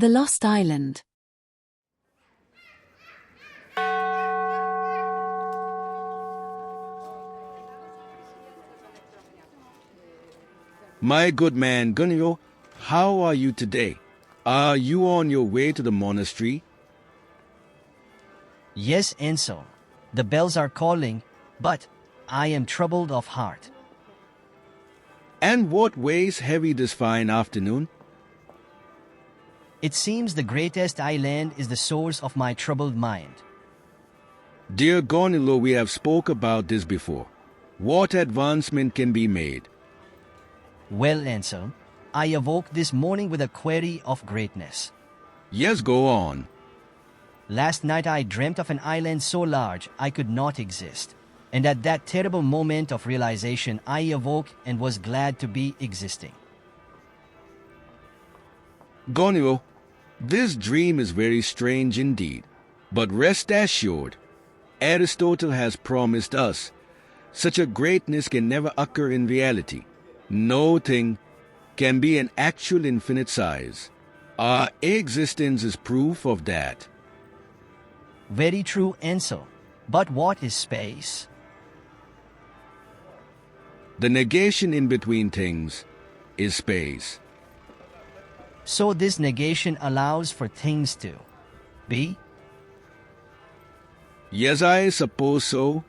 The Lost Island. My good man Gunio, how are you today? Are you on your way to the monastery? Yes, Anselm. The bells are calling, but I am troubled of heart. And what weighs heavy this fine afternoon? It seems the greatest island is the source of my troubled mind. Dear Gonilo, we have spoke about this before. What advancement can be made? Well, Anselm, I awoke this morning with a query of greatness. Yes, go on. Last night I dreamt of an island so large I could not exist. And at that terrible moment of realization I awoke and was glad to be existing. Gonilo, this dream is very strange indeed. But rest assured, Aristotle has promised us such a greatness can never occur in reality. No thing can be an actual infinite size. Our existence is proof of that. Very true, Anselm. But what is space? The negation in between things is space. So this negation allows for things to be? Yes, I suppose so.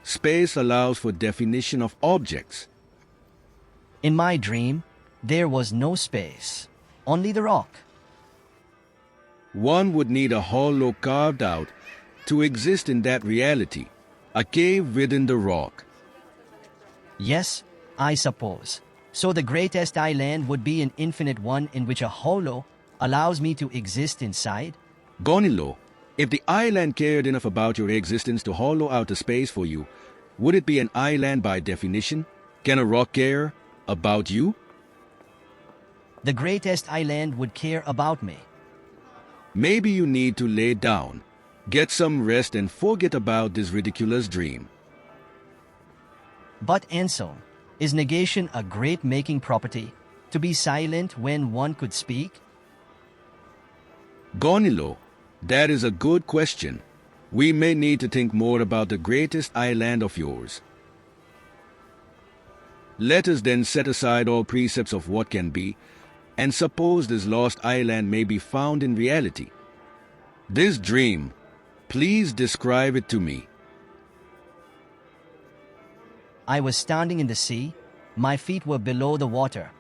Space allows for definition of objects. In my dream, there was no space, only the rock. One would need a hollow carved out to exist in that reality, a cave within the rock. Yes, I suppose. So the greatest island would be an infinite one in which a hollow allows me to exist inside? Gonilo, if the island cared enough about your existence to hollow out a space for you, would it be an island by definition? Can a rock care about you? The greatest island would care about me. Maybe you need to lay down, get some rest and forget about this ridiculous dream. But Anselm, is negation a great-making property, to be silent when one could speak? Gonilo, that is a good question. We may need to think more about the greatest island of yours. Let us then set aside all precepts of what can be, and suppose this lost island may be found in reality. This dream, please describe it to me. I was standing in the sea, my feet were below the water.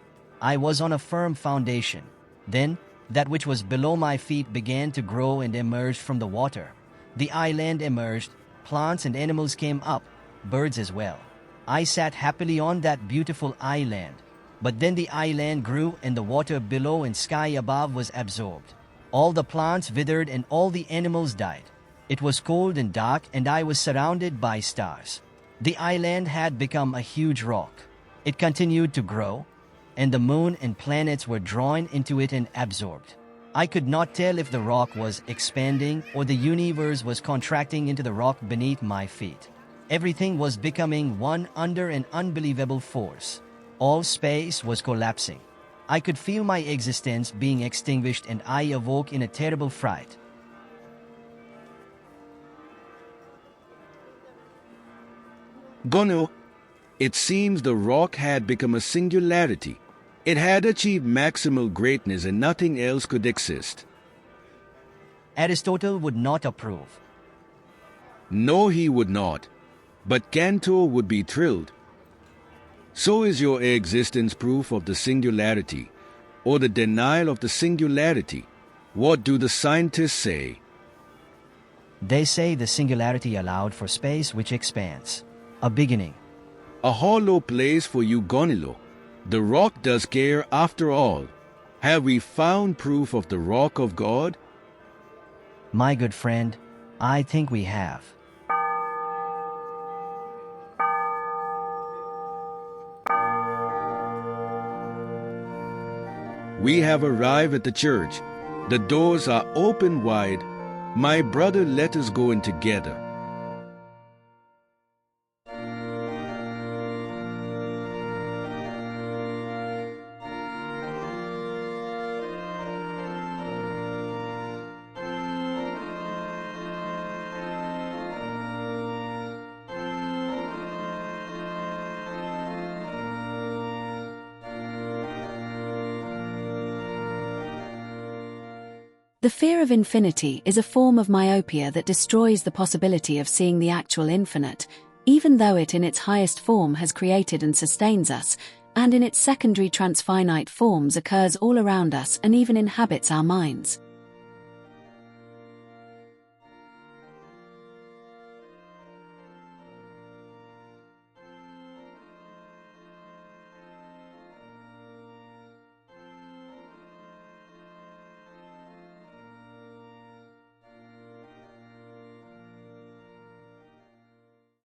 I was on a firm foundation. Then, that which was below my feet began to grow and emerged from the water. The island emerged, plants and animals came up, birds as well. I sat happily on that beautiful island. But then the island grew and the water below and sky above was absorbed. All the plants withered and all the animals died. It was cold and dark and I was surrounded by stars. The island had become a huge rock. It continued to grow, and the moon and planets were drawn into it and absorbed. I could not tell if the rock was expanding or the universe was contracting into the rock beneath my feet. Everything was becoming one under an unbelievable force. All space was collapsing. I could feel my existence being extinguished and I awoke in a terrible fright. Gonilo, it seems the rock had become a singularity. It had achieved maximal greatness and nothing else could exist. Aristotle would not approve. No, he would not. But Cantor would be thrilled. So is your existence proof of the singularity, or the denial of the singularity? What do the scientists say? They say the singularity allowed for space which expands. A beginning. A hollow place for you, Gonilo. The rock does care after all. Have we found proof of the rock of God? My good friend, I think we have. We have arrived at the church. The doors are open wide. My brother, let us go in together. The fear of infinity is a form of myopia that destroys the possibility of seeing the actual infinite, even though it in its highest form has created and sustains us, and in its secondary transfinite forms occurs all around us and even inhabits our minds.